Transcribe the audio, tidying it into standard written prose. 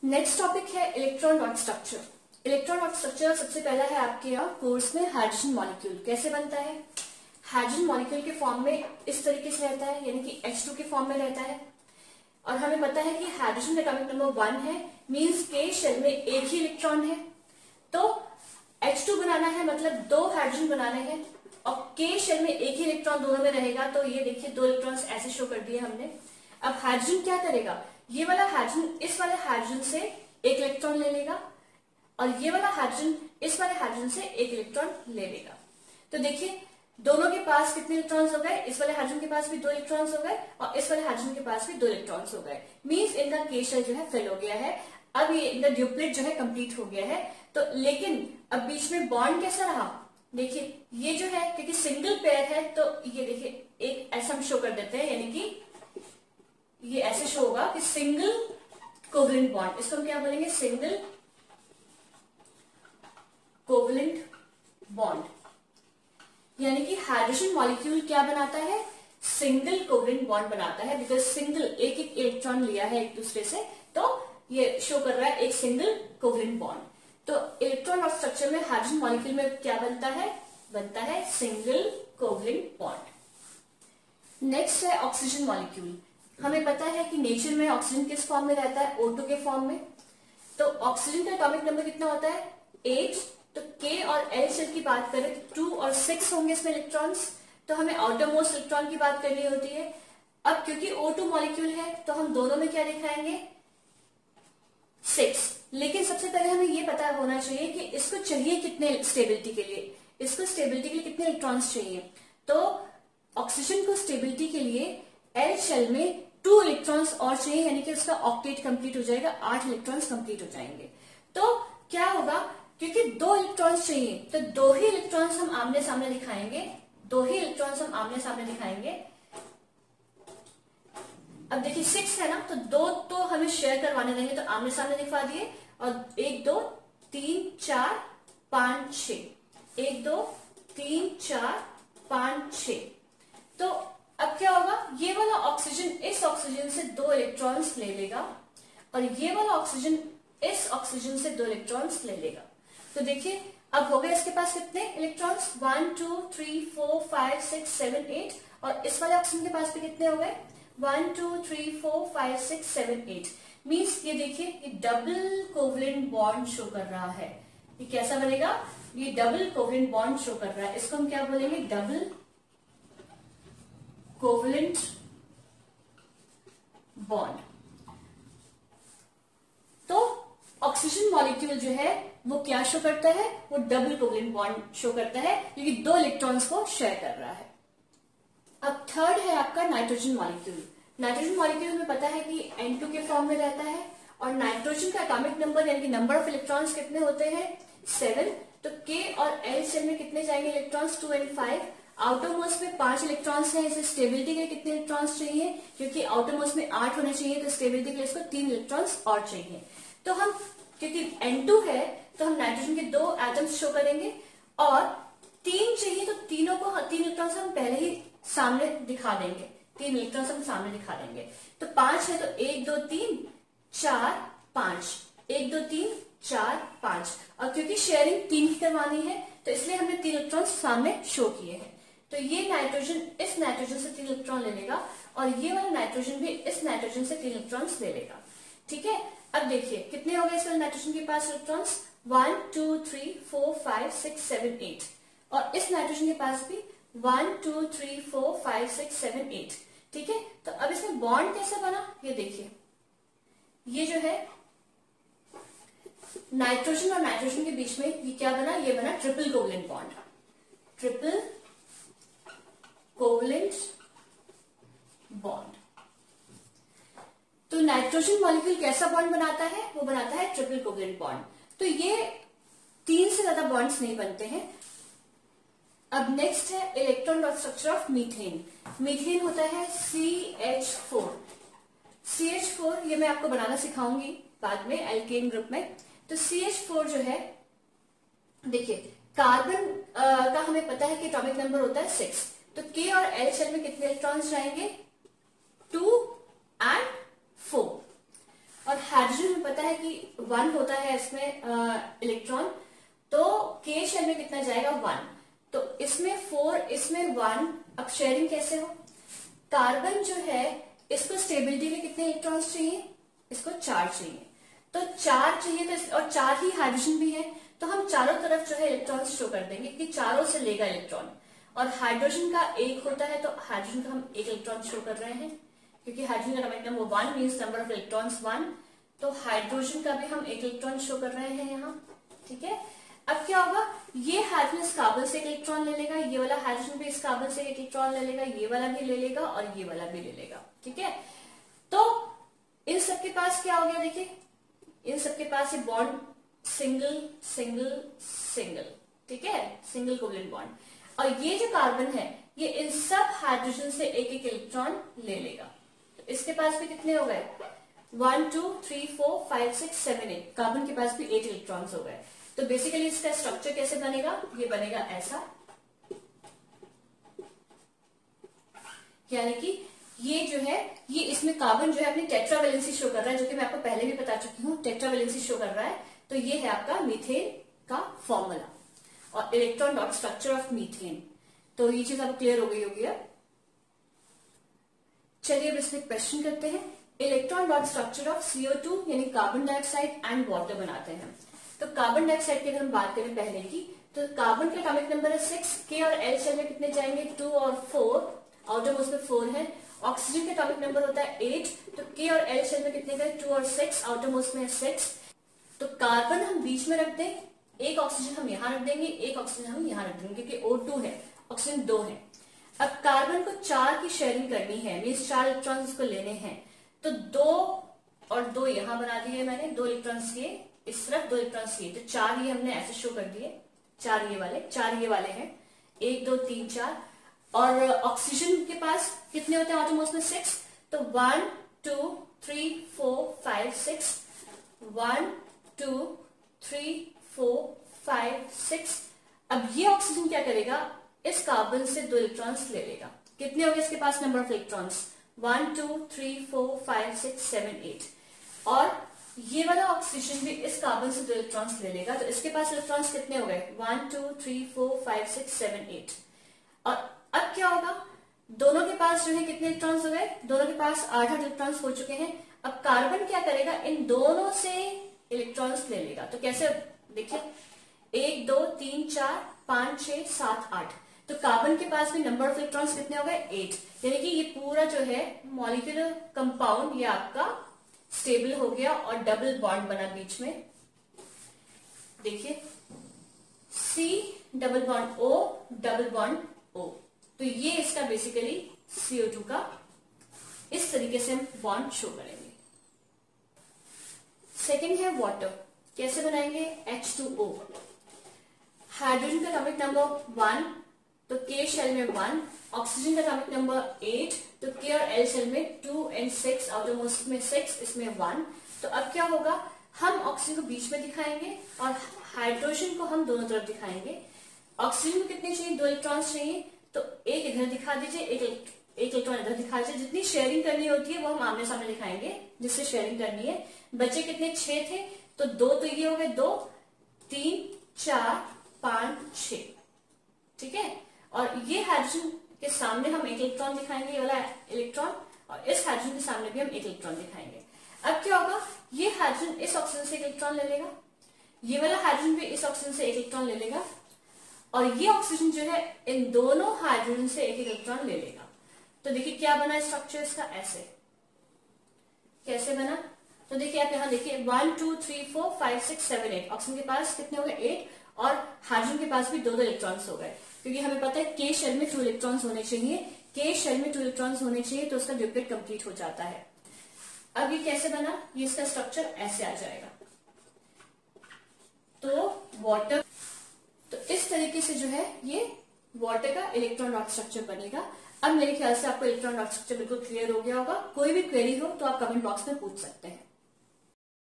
Next topic है electron dot structure. Electron dot structure सबसे पहला है आपके यहाँ कोर्स में हाइड्रोजन मॉलिक्यूल कैसे बनता है। हाइड्रोजन मॉलिक्यूल के फॉर्म में इस तरीके से रहता है, यानी कि H2 के फॉर्म में रहता है। और हमें पता है कि हाइड्रोजन एटॉमिक नंबर 1 है, मींस के शेल में एक ही इलेक्ट्रॉन है। तो H2 बनाना है मतलब 2 हाइड्रोजन बनाने हैं, और के शेल में एक ही इलेक्ट्रॉन दोनों में रहेगा। तो ये देखिए 2 इलेक्ट्रॉन्स ऐसे शो कर दिए हमने। अब हाइड्रोजन क्या करेगा, ये वाला हाइड्रोजन इस वाले हाइड्रोजन से एक इलेक्ट्रॉन ले लेगा, और ये वाला हाइड्रोजन इस वाले हाइड्रोजन से एक इलेक्ट्रॉन ले लेगा। तो देखिए दोनों के पास कितने इलेक्ट्रॉन्स हो गए, इस वाले हाइड्रोजन के पास भी 2 इलेक्ट्रॉन्स हो गए और इस वाले हाइड्रोजन के पास भी 2 इलेक्ट्रॉन्स हो गए। मींस इनका के शेल जो है फिल हो गया है। अब ये इनका ड्यूप्लेट जो है कंप्लीट हो गया है। तो लेकिन अब बीच में बॉन्ड कैसा रहा, देखिए ये जो है क्योंकि सिंगल पेयर है, तो ये देखिए एक ऐसा हम शो कर देते हैं, यानी कि ये ऐसे शो होगा कि सिंगल कोवलेंट बॉन्ड। इसको हम क्या बोलेंगे, सिंगल कोवलेंट बॉन्ड। यानी कि हाइड्रोजन मॉलिक्यूल क्या बनाता है, सिंगल कोवलेंट बॉन्ड बनाता है। बिकॉज सिंगल एक एक इलेक्ट्रॉन लिया है एक दूसरे से, तो ये शो कर रहा है एक सिंगल कोवलेंट बॉन्ड। तो इलेक्ट्रॉन ऑफ स्ट्रक्चर में हाइड्रोजन मॉलिक्यूल में क्या बनता है सिंगल कोवलेंट बॉन्ड। नेक्स्ट है ऑक्सीजन मॉलिक्यूल। हमें पता है कि नेचर में ऑक्सीजन किस फॉर्म में रहता है, O2 के फॉर्म में। तो ऑक्सीजन का एटॉमिक नंबर कितना होता है, 8। तो K और L शेल की बात करें तो 2 और 6 होंगे इसमें इलेक्ट्रॉन्स। तो हमें आउटर मोस्ट इलेक्ट्रॉन की बात करनी होती है। अब क्योंकि O2 मॉलिक्यूल है तो हम दोनों में क्या दिखाएंगे, 6। लेकिन सबसे पहले हमें ये पता होना चाहिए कि इसको चाहिए कितने स्टेबिलिटी के लिए, इसको स्टेबिलिटी के लिए कितने इलेक्ट्रॉन्स चाहिए। तो ऑक्सीजन को स्टेबिलिटी के लिए L शेल में 2 इलेक्ट्रॉन्स और चाहिए, यानी कि उसका ऑक्टेट कंप्लीट हो जाएगा, 8 इलेक्ट्रॉन्स कंप्लीट हो जाएंगे। तो क्या होगा, क्योंकि 2 इलेक्ट्रॉन्स चाहिए तो 2 ही इलेक्ट्रॉन्स हम आमने सामने दिखाएंगे, 2 ही इलेक्ट्रॉन्स हम आमने सामने दिखाएंगे। अब देखिए 6 है ना, तो 2 तो हमें शेयर करवाने देंगे, तो आमने सामने दिखा दिए। और 1 2 3 4 5 6, 1 2 3 4 5 6। तो अब क्या होगा, ये वाला ऑक्सीजन इस ऑक्सीजन से 2 इलेक्ट्रॉन्स ले लेगा, और ये वाला ऑक्सीजन इस ऑक्सीजन से 2 इलेक्ट्रॉन्स ले लेगा। तो देखिए अब हो गए इसके पास कितने इलेक्ट्रॉन्स, 1 2 3 4 5 6 7 8। और इस वाले ऑक्सीजन के पास भी कितने हो गए, 1 2 3 4 5 6 7 8। मीन्स ये देखिए ये डबल कोवलेंट बॉन्ड शो कर रहा है। ये कैसा बनेगा, ये डबल कोवलेंट बॉन्ड शो कर रहा है। इसको हम क्या बोलेंगे, डबल कोवलेंट बॉन्ड। तो ऑक्सीजन मॉलिक्यूल जो है वो क्या शो करता है, वो डबल कोवलेंट बॉन्ड शो करता है, क्योंकि 2 इलेक्ट्रॉन्स को शेयर कर रहा है। अब थर्ड है आपका नाइट्रोजन मॉलिक्यूल। नाइट्रोजन मॉलिक्यूल में पता है कि N2 के फॉर्म में रहता है, और नाइट्रोजन का एटॉमिक नंबर यानी कि नंबर ऑफ इलेक्ट्रॉन्स कितने होते हैं, 7। तो K और L शेल में कितने जाएंगे इलेक्ट्रॉन्स, 2 और 5। आउटर मोस्ट में 5 इलेक्ट्रॉन्स है, इसे स्टेबिलिटी के लिए कितने इलेक्ट्रॉन्स चाहिए, क्योंकि आउटर मोस्ट में 8 होने चाहिए, तो स्टेबिलिटी के लिए इसको 3 इलेक्ट्रॉन्स और चाहिए। तो हम क्योंकि N2 है तो हम नाइट्रोजन के 2 एटम्स शो करेंगे, और 3 चाहिए तो 3 इलेक्ट्रॉन्स हम पहले ही सामने दिखा देंगे, 3 इलेक्ट्रॉन्स हम सामने दिखा देंगे। तो 5 है तो 1 2 3 4 5, 1 2 3 4 5। और क्योंकि शेयरिंग 3 की करवानी है तो इसलिए हमने 3 इलेक्ट्रॉन्स सामने शो किए हैं। तो ये नाइट्रोजन इस नाइट्रोजन से 3 इलेक्ट्रॉन ले लेगा, और ये वाला नाइट्रोजन भी इस नाइट्रोजन से 3 इलेक्ट्रॉन्स ले लेगा। ठीक है, अब देखिए कितने हो गए इस वाले नाइट्रोजन के पास इलेक्ट्रॉन्स, 1 2 3 4 5 6 7 8। और इस नाइट्रोजन के पास भी 1 2 3 4 5 6 7 8। ठीक है, तो अब इसमें बॉन्ड कैसे बना, ये देखिए। ये जो है नाइट्रोजन और नाइट्रोजन के बीच में ये क्या बना, ये बना triple covalent bond, triple covalent bond. तो नाइट्रोजन मॉलिक्यूल कैसा बॉन्ड बनाता है, वो बनाता है ट्रिपल कोवलेंट बॉन्ड। तो ये 3 से ज्यादा बॉन्ड्स नहीं बनते हैं। अब नेक्स्ट है electron dot structure of methane. Methane होता है CH4। CH4 ये मैं आपको बनाना सिखाऊंगी बाद में एल्केन ग्रुप में। तो CH4 जो है, देखिए कार्बन का हमें पता है कि एटॉमिक नंबर होता है 6। तो K और L शेल में कितने इलेक्ट्रॉन्स जाएंगे, 2 और 4। और हाइड्रोजन में पता है कि 1 होता है इसमें इलेक्ट्रॉन, तो के शेल में कितना जाएगा 1, तो इसमें 4 इसमें 1। अब शेयरिंग कैसे हो, कार्बन जो है इसको स्टेबिलिटी में कितने इलेक्ट्रॉन्स चाहिए, इसको 4 चाहिए, तो 4 चाहिए तो और 4 ही हाइड्रोजन भी है, तो हम चारों तरफ जो है इलेक्ट्रॉन्स शो कर देंगे कि चारों से लेगा इलेक्ट्रॉन। और हाइड्रोजन का 1 होता है, तो हाइड्रोजन का हम 1 इलेक्ट्रॉन शो कर रहे हैं, क्योंकि हाइड्रोजन का atomic number 1 means number of electrons 1, तो हाइड्रोजन का भी हम 1 इलेक्ट्रॉन शो कर रहे हैं यहाँ। ठीक है, अब क्या होगा, ये हाइड्रोजन इस कार्बन से 1 इलेक्ट्रॉन ले लेगा, ये वाला हाइड्रोजन भी इस कार्बन से 1 इलेक्ट्रॉन ले लेगा, ये वाला भी ले लेगा और ये वाला भी ले लेगा। ठीक है, तो इन सबके पास क्या हो गया, देखिए इन सबके पास ये बॉन्ड सिंगल सिंगल सिंगल, ठीक है, सिंगल कोवलेंट बॉन्ड, और ये जो कार्बन है ये इन सब हाइड्रोजन से 1 इलेक्ट्रॉन ले लेगा। तो इसके पास भी कितने हो गए, 1 2 3 4 5 6 7 8, कार्बन के पास भी 8 इलेक्ट्रॉन्स हो गए। तो बेसिकली इसका स्ट्रक्चर कैसे बनेगा, ये बनेगा ऐसा, यानी कि ये जो है, ये इसमें कार्बन जो है अपनी टेट्रावेलेंसी शो कर रहा है, जो कि मैं आपको पहले भी बता चुकी हूँ, टेट्रावेलेंसी शो कर रहा है। तो ये है आपका मीथेन का फॉर्मूला और electron dot structure of methane. तो ये चीज आपको क्लियर हो गई होगी अब। चलिए अब इसमें क्वेश्चन करते हैं, electron dot structure of CO2 यानी कार्बन डाइऑक्साइड एंड वाटर बनाते हैं। तो कार्बन डाइऑक्साइड की अगर हम बात करें पहले की, तो कार्बन का एटॉमिक नंबर है 6, के और एल शेल में कितने जाएंगे 2 और 4, आउटर मोस्ट में 4 है। ऑक्सीजन का एटॉमिक नंबर होता है 8, तो के और एल शेल में कितने गए 2 और 6, आउटर मोस्ट में है 6। तो कार्बन हम बीच में रख दें, एक ऑक्सीजन हम यहां रख देंगे, एक ऑक्सीजन हम यहां रख देंगे, क्योंकि O2 है, ऑक्सीजन 2 है। अब कार्बन को 4 की शेयरिंग करनी है, मीन्स 4 इलेक्ट्रॉन्स इसको लेने हैं, तो 2 और 2 यहां बना दिए मैंने, 2 इलेक्ट्रॉन्स ये इस तरफ, 2 इलेक्ट्रॉन्स ये, तो 4 ये हमने ऐसे शो कर दिए, 4 ये वाले हैं, 1 2 3 4। और ऑक्सीजन के पास कितने होते हैं ऑटोमोस्ट में 6, तो 1 2 3 4 5 6, 1 2 3 4 5 6। अब ये ऑक्सीजन क्या करेगा, इस कार्बन से 2 इलेक्ट्रॉन्स ले लेगा, कितने हो गए इसके पास नंबर ऑफ इलेक्ट्रॉन्स 1 2 3 4 5 6 7 8। और ये वाला ऑक्सीजन भी इस कार्बन से 2 इलेक्ट्रॉन्स ले लेगा, तो इसके पास इलेक्ट्रॉन्स कितने हो गए 1 2 3 4 5 6 7 8। और अब क्या होगा, दोनों के पास जो है कितने इलेक्ट्रॉन्स हो गए, दोनों के पास 8 इलेक्ट्रॉन्स हो चुके हैं। अब कार्बन क्या करेगा, इन दोनों से इलेक्ट्रॉन्स ले लेगा, तो कैसे देखिए 1 2 3 4 5 6 7 8, तो कार्बन के पास भी नंबर ऑफ इलेक्ट्रॉन्स कितने हो गए 8, यानी कि ये पूरा जो है मॉलिक्यूलर कंपाउंड ये आपका स्टेबल हो गया और डबल बॉन्ड बना बीच में। देखिए C double bond O double bond O, तो ये इसका बेसिकली CO2 का इस तरीके से हम बॉन्ड शो करेंगे। सेकंड है वाटर, कैसे बनाएंगे H2O। हाइड्रोजन का एटॉमिक नंबर 1, तो K शेल में 1, ऑक्सीजन का एटॉमिक नंबर 8, तो K और L शेल में 2 and 6, आउटरमोस्ट में 6, इसमें 1। तो अब क्या होगा, हम ऑक्सीजन को बीच में दिखाएंगे और हाइड्रोजन को हम दोनों तरफ दिखाएंगे। ऑक्सीजन को कितने चाहिए 2 इलेक्ट्रॉन्स चाहिए, तो एक इधर दिखा दीजिए, एक इलेक्ट्रॉन इधर दिखा दीजिए। जितनी शेयरिंग करनी होती है वो हम आमने सामने दिखाएंगे, जिससे शेयरिंग करनी है। बच्चे कितने 6 थे, तो 2 तो ये हो गए 2 3 4 5 6, ठीक है। और ये हाइड्रोजन के सामने हम एक इलेक्ट्रॉन दिखाएंगे, ये वाला इलेक्ट्रॉन, और इस हाइड्रोजन के सामने भी हम एक इलेक्ट्रॉन दिखाएंगे। अब क्या होगा, ये हाइड्रोजन इस ऑक्सीजन से एक इलेक्ट्रॉन ले लेगा, ये वाला हाइड्रोजन भी इस ऑक्सीजन से एक इलेक्ट्रॉन ले लेगा, और ये ऑक्सीजन जो है इन दोनों हाइड्रोजन से एक इलेक्ट्रॉन ले लेगा। तो देखिए क्या बना स्ट्रक्चर इसका, ऐसे कैसे बना, तो देखिए आप यहाँ देखिए 1 2 3 4 5 6 7 8, ऑक्सीजन के पास कितने हो गए 8, और हाइड्रोजन के पास भी 2 इलेक्ट्रॉन्स हो गए, क्योंकि हमें पता है के शेल में 2 इलेक्ट्रॉन्स होने चाहिए, के शेल में 2 इलेक्ट्रॉन्स होने चाहिए, तो उसका डुप्लेट कंप्लीट हो जाता है। अब ये कैसे बना, ये इसका स्ट्रक्चर ऐसे आ जाएगा। तो वाटर, तो इस तरीके से जो है ये वाटर का इलेक्ट्रॉन डॉट स्ट्रक्चर बनेगा। अब मेरे ख्याल से आपको इलेक्ट्रॉन डॉट स्ट्रक्चर बिल्कुल क्लियर हो गया होगा। कोई भी क्वेरी हो तो आप कमेंट बॉक्स में पूछ सकते हैं।